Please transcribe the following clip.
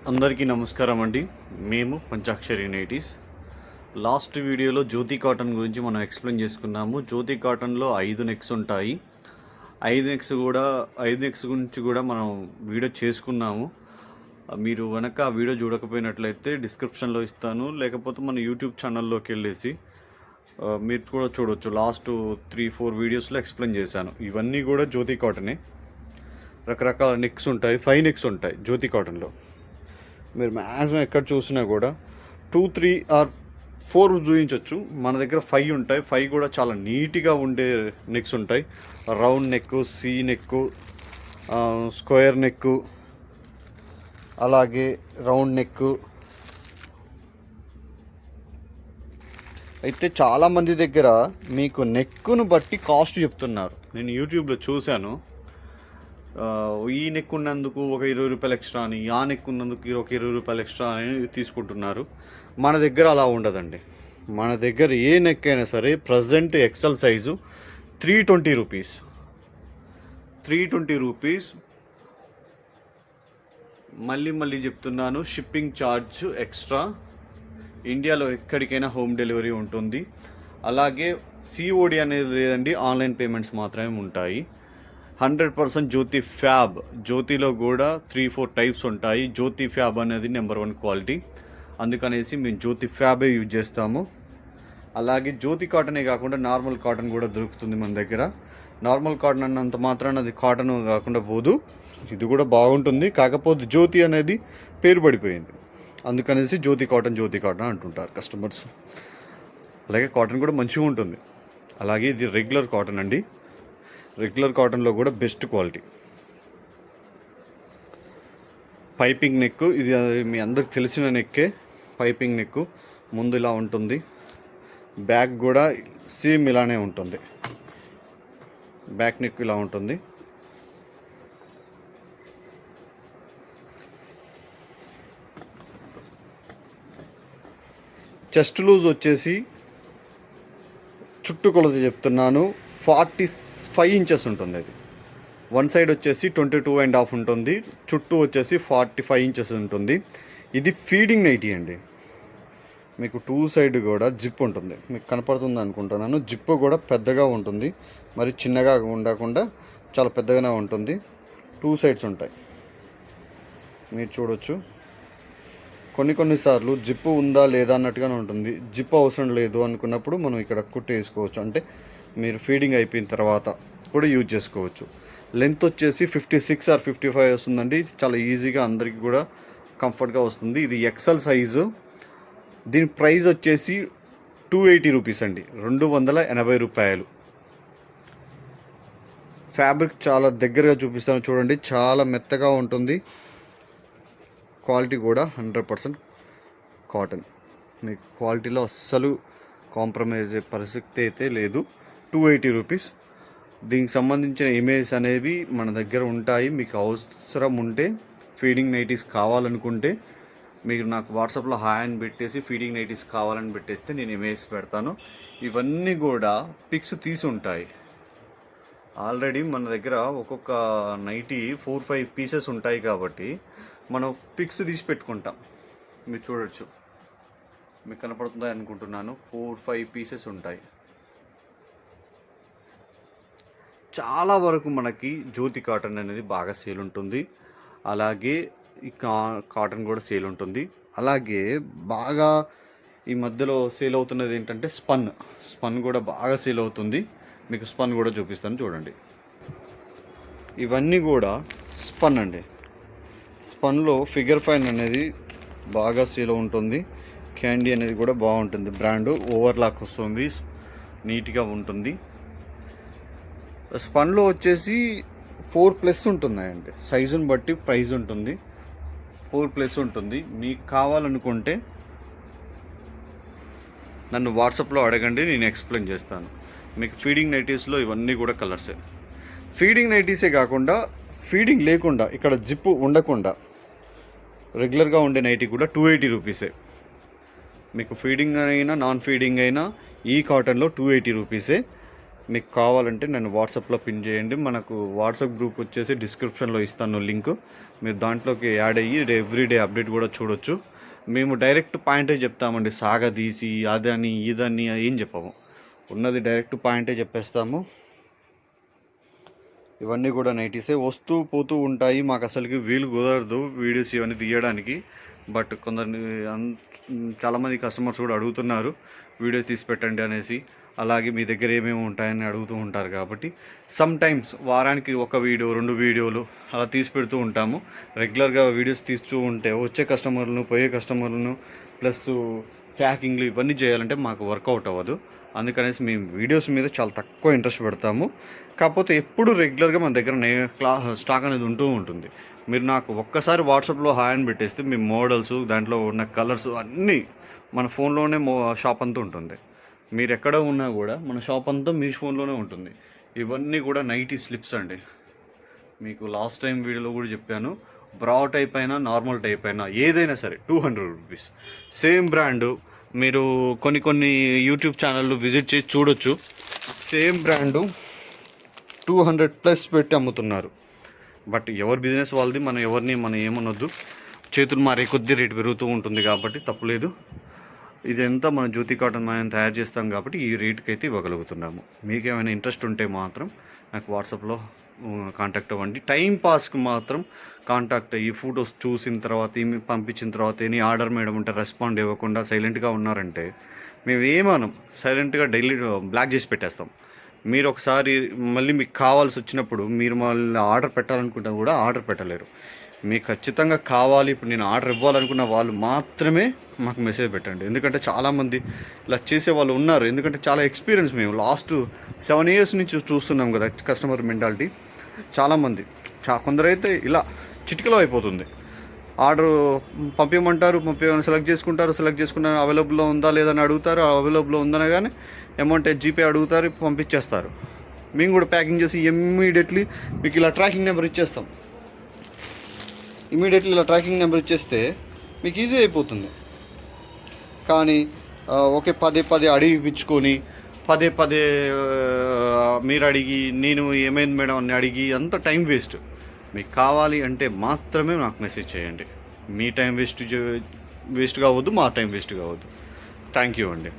అందరికీ నమస్కారం అండి. మేము పంచాక్షరి నైటీస్. లాస్ట్ వీడియోలో జ్యోతి కాటన్ గురించి మనం ఎక్స్ప్లెయిన్ చేసుకున్నాము. జ్యోతి కాటన్లో 5 నెక్స్ ఉంటాయి. 5 నెక్స్ గురించి కూడా మనం వీడియో చేసుకున్నాము. మీరు కనుక ఆ వీడియో చూడకపోయినట్లయితే డిస్క్రిప్షన్లో ఇస్తాను, లేకపోతే మన యూట్యూబ్ ఛానల్లోకి వెళ్ళేసి మీరు కూడా చూడవచ్చు. లాస్ట్ 3-4 వీడియోస్లో ఎక్స్ప్లెయిన్ చేశాను. ఇవన్నీ కూడా జ్యోతి కాటనే. రకరకాల నెక్స్ ఉంటాయి, 5 నెక్స్ ఉంటాయి జ్యోతి కాటన్లో. మీరు మ్యాక్సిమం ఎక్కడ చూసినా కూడా 2, 3 ఆర్ 4 చూపించవచ్చు. మన దగ్గర 5 ఉంటాయి. 5 కూడా చాలా నీట్గా ఉండే నెక్స్ ఉంటాయి. Round neck, C neck, square neck, అలాగే రౌండ్ నెక్. అయితే చాలామంది దగ్గర మీకు నెక్కును బట్టి కాస్ట్ చెప్తున్నారు. నేను యూట్యూబ్లో చూశాను. ఈ నెక్ ఉన్నందుకు ఒక 20 రూపాయలు ఎక్స్ట్రా అని, ఆ నెక్ ఉన్నందుకు ఒక 20 రూపాయలు ఎక్స్ట్రా అని తీసుకుంటున్నారు. మన దగ్గర అలా ఉండదండి. మన దగ్గర ఏ నెక్ అయినా సరే present XL size 320 rupees. 320 rupees. మళ్ళీ చెప్తున్నాను, షిప్పింగ్ ఛార్జ్ ఎక్స్ట్రా. ఇండియాలో ఎక్కడికైనా హోమ్ డెలివరీ ఉంటుంది. అలాగే సిఓడి అనేది లేదండి, ఆన్లైన్ పేమెంట్స్ మాత్రమే ఉంటాయి. 100% జ్యోతి ఫ్యాబ్. జ్యోతిలో కూడా 3-4 టైప్స్ ఉంటాయి. జ్యోతి ఫ్యాబ్ అనేది నెంబర్ 1 క్వాలిటీ. అందుకనేసి మేము జ్యోతి ఫ్యాబే యూజ్ చేస్తాము. అలాగే జ్యోతి కాటనే కాకుండా నార్మల్ కాటన్ కూడా దొరుకుతుంది మన దగ్గర. నార్మల్ కాటన్ అన్నంత మాత్రాన అది కాటన్ కాకుండా పోదు. ఇది కూడా బాగుంటుంది. కాకపోతే జ్యోతి అనేది పేరు పడిపోయింది, అందుకనేసి జ్యోతి కాటన్ అంటుంటారు కస్టమర్స్. అలాగే కాటన్ కూడా మంచిగా ఉంటుంది. అలాగే ఇది రెగ్యులర్ కాటన్ అండి. రెగ్యులర్ కాటన్లో కూడా బెస్ట్ క్వాలిటీ. పైపింగ్ నెక్, ఇది మీ అందరికి తెలిసిన నెక్కే. పైపింగ్ నెక్ ముందు ఇలా ఉంటుంది, బ్యాక్ కూడా సేమ్ ఇలానే ఉంటుంది. బ్యాక్ నెక్ ఇలా ఉంటుంది. చెస్ట్ లూజ్ వచ్చేసి చుట్టూ కొలత చెప్తున్నాను, 45 ఇంచెస్ ఉంటుంది. అది వన్ సైడ్ వచ్చేసి 22.5 ఉంటుంది, చుట్టూ వచ్చేసి 45 ఇంచెస్ ఉంటుంది. ఇది ఫీడింగ్ నైటీ అండి. మీకు 2 సైడ్ కూడా జిప్ ఉంటుంది. మీకు కనపడుతుంది అనుకుంటున్నాను. జిప్ కూడా పెద్దగా ఉంటుంది, మరి చిన్నగా ఉండకుండా చాలా పెద్దగానే ఉంటుంది. 2 సైడ్స్ ఉంటాయి, మీరు చూడొచ్చు. కొన్నిసార్లు జిప్పు ఉందా లేదా అన్నట్టుగానే ఉంటుంది. జిప్ అవసరం లేదు అనుకున్నప్పుడు మనం ఇక్కడ కుట్టు వేసుకోవచ్చు. అంటే మీరు ఫీడింగ్ అయిపోయిన తర్వాత కూడా యూజ్ చేసుకోవచ్చు. లెంత్ వచ్చేసి 56 ఆర్ 55 వస్తుందండి. చాలా ఈజీగా అందరికీ కూడా కంఫర్ట్గా వస్తుంది. ఇది ఎక్సెల్ సైజు. దీని ప్రైస్ వచ్చేసి 280 రూపీస్ అండి, 280 రూపాయలు. ఫ్యాబ్రిక్ చాలా దగ్గరగా చూపిస్తాను చూడండి, చాలా మెత్తగా ఉంటుంది. క్వాలిటీ కూడా 100% కాటన్. మీకు క్వాలిటీలో అస్సలు కాంప్రమైజ్ అయ్యే పరిస్థితి అయితే లేదు. 280 రూపీస్. దీనికి సంబంధించిన ఇమేజెస్ అనేవి మన దగ్గర ఉంటాయి. మీకు అవసరం ఉంటే, ఫీడింగ్ నైటీస్ కావాలనుకుంటే మీరు నాకు వాట్సాప్లో హాయ్ అని పెట్టేసి ఫీడింగ్ నైటీస్ కావాలని పెట్టేస్తే నేను ఇమేజ్ పెడతాను. ఇవన్నీ కూడా పిక్స్ తీసి ఉంటాయి. ఆల్రెడీ మన దగ్గర ఒక్కొక్క నైటీ 4-5 పీసెస్ ఉంటాయి కాబట్టి మనం పిక్స్ తీసి పెట్టుకుంటాం. మీరు చూడొచ్చు, మీకు కనపడుతుందా అనుకుంటున్నాను. 4-5 పీసెస్ ఉంటాయి. చాలా వరకు మనకి జ్యోతి కాటన్ అనేది బాగా సేల్ ఉంటుంది. అలాగే ఈ కాటన్ కూడా సేల్ ఉంటుంది. అలాగే బాగా ఈ మధ్యలో సేల్ అవుతున్నది ఏంటంటే స్పన్ కూడా బాగా సేల్ అవుతుంది. మీకు స్పన్ కూడా చూపిస్తాను చూడండి. ఇవన్నీ కూడా స్పన్ అండి. స్పన్లో ఫిగర్ ఫైన్ అనేది బాగా సేల్ ఉంటుంది. క్యాండీ అనేది కూడా బాగుంటుంది. బ్రాండ్ ఓవర్లాక్ వస్తుంది, నీట్గా ఉంటుంది. స్పన్లో వచ్చేసి 4+ ఉంటుందండి. సైజుని బట్టి ప్రైస్ ఉంటుంది. 4+ ఉంటుంది. మీకు కావాలనుకుంటే నన్ను వాట్సాప్లో అడగండి, నేను ఎక్స్ప్లెయిన్ చేస్తాను. మీకు ఫీడింగ్ నైటీస్లో ఇవన్నీ కూడా కలర్సే. ఫీడింగ్ నైటీసే కాకుండా ఫీడింగ్ లేకుండా, ఇక్కడ జిప్పు ఉండకుండా రెగ్యులర్గా ఉండే నైటీ కూడా 280 రూపీసే. మీకు ఫీడింగ్ అయినా నాన్ ఫీడింగ్ అయినా ఈ కాటన్లో 280 రూపీసే. మీకు కావాలంటే నన్ను వాట్సాప్లో పిన్ చేయండి. మనకు వాట్సాప్ గ్రూప్ వచ్చేసి డిస్క్రిప్షన్లో ఇస్తాను లింక్. మీరు దాంట్లోకి యాడ్ అయ్యి ఎవ్రీడే అప్డేట్ కూడా చూడొచ్చు. మేము డైరెక్ట్ పాయింటే చెప్తామండి, సాగదీసి అదని ఇదని ఏం చెప్పము. ఉన్నది డైరెక్ట్ పాయింటే చెప్పేస్తాము. ఇవన్నీ కూడా నైటీసే, వస్తూ పోతూ ఉంటాయి. మాకు అసలుకి వీలు కుదరదు వీడియోస్ ఇవన్నీ తీయడానికి. బట్ చాలామంది కస్టమర్స్ కూడా అడుగుతున్నారు వీడియో తీసి పెట్టండి అనేసి. అలాగే మీ దగ్గర ఏమేమి ఉంటాయని అడుగుతూ ఉంటారు. కాబట్టి సమ్ టైమ్స్ వారానికి ఒక వీడియో 2 వీడియోలు అలా తీసి పెడుతూ ఉంటాము. రెగ్యులర్గా వీడియోస్ తీస్తూ ఉంటే వచ్చే కస్టమర్లను పోయే కస్టమర్లను ప్లస్ ప్యాకింగ్లు ఇవన్నీ చేయాలంటే మాకు వర్కౌట్ అవ్వదు. అందుకనేసి మేము వీడియోస్ మీద చాలా తక్కువ ఇంట్రెస్ట్ పెడతాము. కాకపోతే ఎప్పుడు రెగ్యులర్గా మన దగ్గర స్టాక్ అనేది ఉంటూ ఉంటుంది. మీరు నాకు ఒక్కసారి వాట్సాప్లో హాయ్ అని పెట్టేస్తే మీ మోడల్స్, దాంట్లో ఉన్న కలర్స్ అన్నీ మన ఫోన్లోనే షాప్ అంతా ఉంటుంది. మీరు ఎక్కడ ఉన్నా కూడా మన షాప్ అంతా మీ ఫోన్లోనే ఉంటుంది. ఇవన్నీ కూడా నైటీ స్లిప్స్ అండి. మీకు లాస్ట్ టైం వీడియోలో కూడా చెప్పాను, బ్రా టైప్ అయినా నార్మల్ టైప్ అయినా ఏదైనా సరే 200 రూపీస్. సేమ్ బ్రాండు మీరు కొన్ని యూట్యూబ్ ఛానళ్ళు విజిట్ చేసి చూడొచ్చు. సేమ్ బ్రాండు 200+ పెట్టి అమ్ముతున్నారు. బట్ ఎవరి బిజినెస్ వాళ్ళది, మనం ఏమనొద్దు. చేతులు మారే కొద్దీ రేటు పెరుగుతూ ఉంటుంది కాబట్టి తప్పులేదు. ఇదంతా మన జ్యోతి కాటన్ మనం తయారు చేస్తాం కాబట్టి ఈ రేటుకి అయితే ఇవ్వగలుగుతున్నాము. మీకు ఏమైనా ఇంట్రెస్ట్ ఉంటే మాత్రం నాకు వాట్సాప్లో కాంటాక్ట్ అవ్వండి. టైం పాస్కి మాత్రం కాంటాక్ట్ అయ్యి ఫొటోస్ చూసిన తర్వాత పంపించిన తర్వాత ఎనీ ఆర్డర్ మేడం ఉంటే రెస్పాండ్ ఇవ్వకుండా సైలెంట్గా ఉన్నారంటే మేము ఏమనం, సైలెంట్గా డైలీ బ్లాక్ చేసి పెట్టేస్తాం. మీరు ఒకసారి మళ్ళీ మీకు కావాల్సి వచ్చినప్పుడు మీరు మళ్ళీ ఆర్డర్ పెట్టాలనుకుంటే కూడా ఆర్డర్ పెట్టలేరు. మీకు ఖచ్చితంగా కావాలి, ఇప్పుడు నేను ఆర్డర్ ఇవ్వాలనుకున్న వాళ్ళు మాత్రమే మాకు మెసేజ్ పెట్టండి. ఎందుకంటే చాలామంది ఇలా చేసే వాళ్ళు ఉన్నారు. ఎందుకంటే చాలా ఎక్స్పీరియన్స్, మేము లాస్ట్ 7 years నుంచి చూస్తున్నాం కదా కస్టమర్ మెంటాలిటీ. చాలామంది కొందరైతే ఇలా చిటికలో అయిపోతుంది. ఆర్డర్ పంపించమంటారు, సెలెక్ట్ చేసుకున్నారు, అవైలబుల్లో ఉందా లేదని అడుగుతారు, అవైలబుల్లో ఉందనగానే అమౌంట్ జీపే అడుగుతారు, పంపించేస్తారు. మేము కూడా ప్యాకింగ్ చేసి ఇమ్మీడియట్లీ మీకు ఇలా ట్రాకింగ్ నెంబర్ ఇచ్చేస్తాం. ఇమీడియట్లీ ఇలా ట్రాకింగ్ నెంబర్ ఇచ్చేస్తే మీకు ఈజీ అయిపోతుంది. కానీ ఓకే పదే అడిగిపించుకొని పదే మీరు అడిగి నేను ఏమైంది మేడం అని అడిగి అంత టైం వేస్ట్. మీకు కావాలి అంటే మాత్రమే నాకు మెసేజ్ చేయండి. మీ టైం వేస్ట్ కావద్దు, మా టైం వేస్ట్ కావద్దు. థ్యాంక్ యూ అండి.